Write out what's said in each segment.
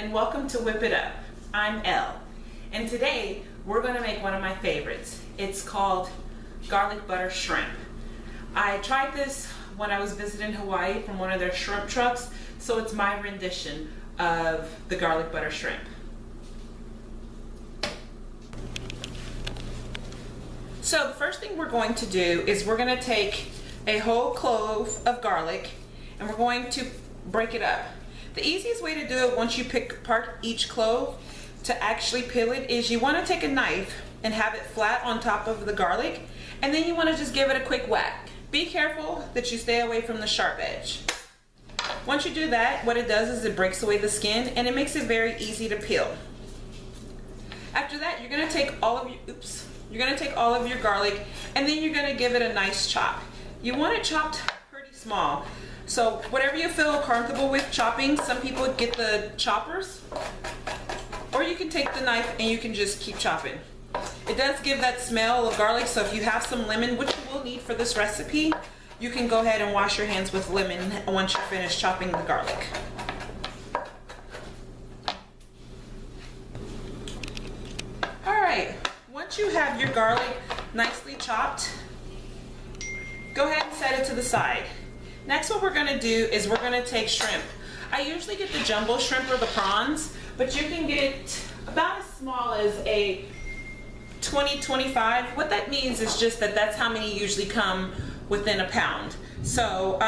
and welcome to Whip It Up. I'm Elle, and today we're going to make one of my favorites. It's called garlic butter shrimp. I tried this when I was visiting Hawaii from one of their shrimp trucks, so it's my rendition of the garlic butter shrimp. So the first thing we're going to do is we're going to take a whole clove of garlic and we're going to break it up. The easiest way to do it once you pick apart each clove to actually peel it is you want to take a knife and have it flat on top of the garlic, and then you want to just give it a quick whack. Be careful that you stay away from the sharp edge. Once you do that, what it does is it breaks away the skin and it makes it very easy to peel. After that, you're going to take all of your garlic and then you're going to give it a nice chop. You want it chopped pretty small. So whatever you feel comfortable with chopping, some people get the choppers, or you can take the knife and you can just keep chopping. It does give that smell of garlic, so if you have some lemon, which you will need for this recipe, you can go ahead and wash your hands with lemon once you finish chopping the garlic. Alright, once you have your garlic nicely chopped, go ahead and set it to the side. Next, what we're going to do is we're going to take shrimp. I usually get the jumbo shrimp or the prawns, but you can get about as small as a 20-25. What that means is just that that's how many usually come within a pound. So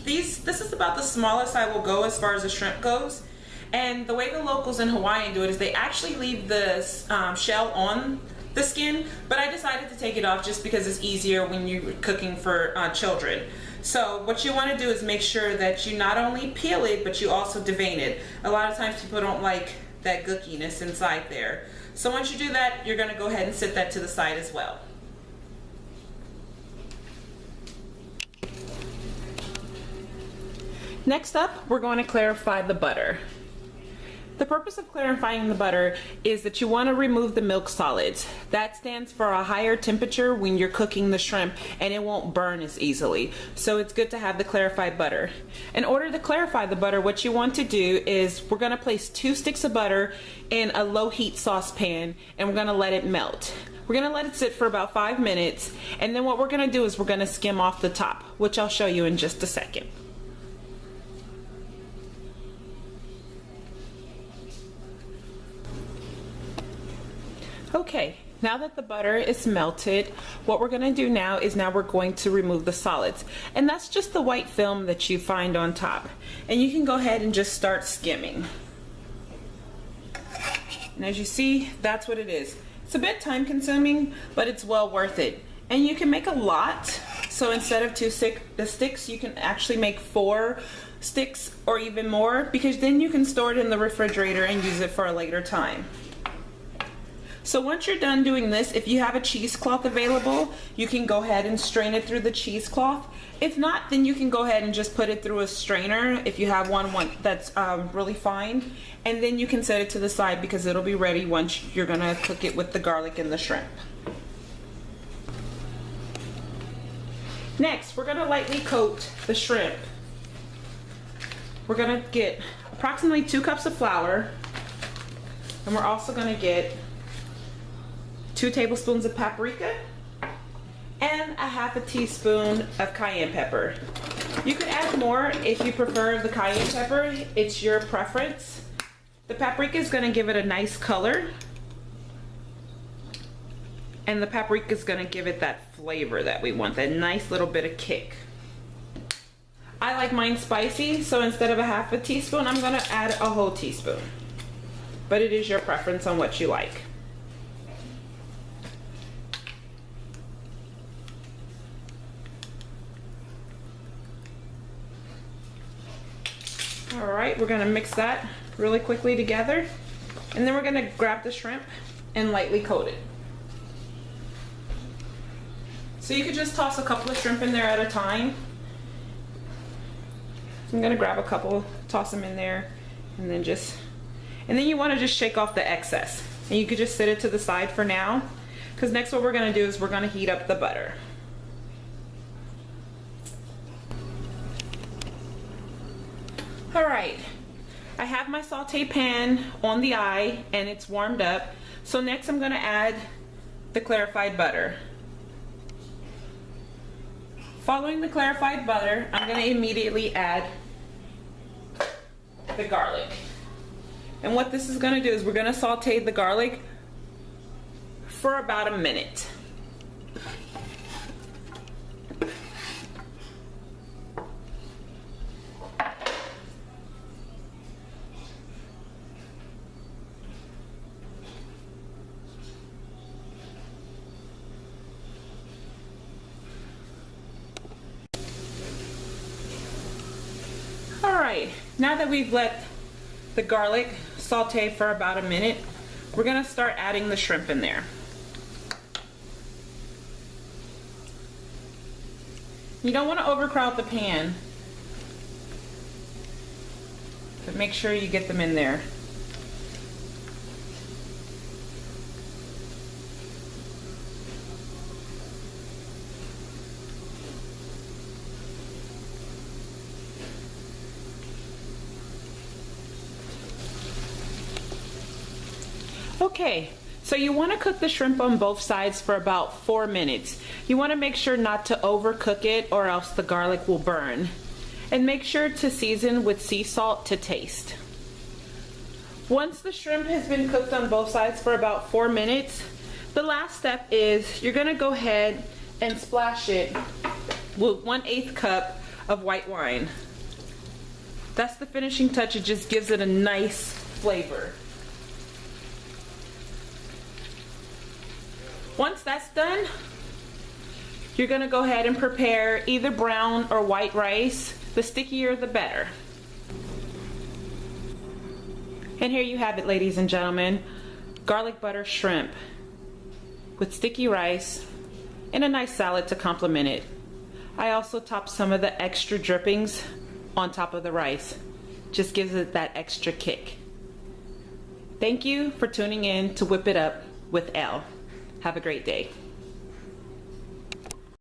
this is about the smallest I will go as far as the shrimp goes. And the way the locals in Hawaii do it is they actually leave the shell on the skin, but I decided to take it off just because it's easier when you're cooking for children. So what you want to do is make sure that you not only peel it, but you also devein it. A lot of times people don't like that gookiness inside there. So once you do that, you're going to go ahead and set that to the side as well. Next up, we're going to clarify the butter. The purpose of clarifying the butter is that you want to remove the milk solids. That stands for a higher temperature when you're cooking the shrimp and it won't burn as easily. So it's good to have the clarified butter. In order to clarify the butter, what you want to do is we're going to place 2 sticks of butter in a low heat saucepan and we're going to let it melt. We're going to let it sit for about 5 minutes, and then what we're going to do is we're going to skim off the top, which I'll show you in just a second. Okay, now that the butter is melted, what we're going to do now is we're going to remove the solids. And that's just the white film that you find on top. And you can go ahead and just start skimming. And as you see, that's what it is. It's a bit time consuming, but it's well worth it. And you can make a lot. So instead of 2 sticks, you can actually make 4 sticks or even more, because then you can store it in the refrigerator and use it for a later time. So once you're done doing this, if you have a cheesecloth available, you can go ahead and strain it through the cheesecloth. If not, then you can go ahead and just put it through a strainer if you have one that's really fine. And then you can set it to the side because it'll be ready once you're gonna cook it with the garlic and the shrimp. Next, we're gonna lightly coat the shrimp. We're gonna get approximately 2 cups of flour, and we're also gonna get 2 tablespoons of paprika and a half a teaspoon of cayenne pepper. You can add more if you prefer the cayenne pepper. It's your preference. The paprika is going to give it a nice color, and the paprika is going to give it that flavor that we want, that nice little bit of kick. I like mine spicy, so instead of a half a teaspoon, I'm going to add a whole teaspoon. But it is your preference on what you like. Alright, we're going to mix that really quickly together, and then we're going to grab the shrimp and lightly coat it. So you could just toss a couple of shrimp in there at a time. I'm going to grab a couple, toss them in there, and then you want to just shake off the excess. And you could just set it to the side for now, because next what we're going to do is we're going to heat up the butter. All right, I have my saute pan on the eye and it's warmed up. So next I'm gonna add the clarified butter. Following the clarified butter, I'm gonna immediately add the garlic. And what this is gonna do is we're gonna saute the garlic for about a minute. Alright, now that we've let the garlic saute for about a minute, we're gonna start adding the shrimp in there. You don't want to overcrowd the pan, but make sure you get them in there. Okay, so you want to cook the shrimp on both sides for about 4 minutes. You want to make sure not to overcook it or else the garlic will burn. And make sure to season with sea salt to taste. Once the shrimp has been cooked on both sides for about 4 minutes, the last step is you're going to go ahead and splash it with 1/8 cup of white wine. That's the finishing touch. It just gives it a nice flavor. Once that's done, you're gonna go ahead and prepare either brown or white rice. The stickier the better. And here you have it, ladies and gentlemen. Garlic butter shrimp with sticky rice and a nice salad to complement it. I also topped some of the extra drippings on top of the rice. Just gives it that extra kick. Thank you for tuning in to Whip It Up with Elle. Have a great day.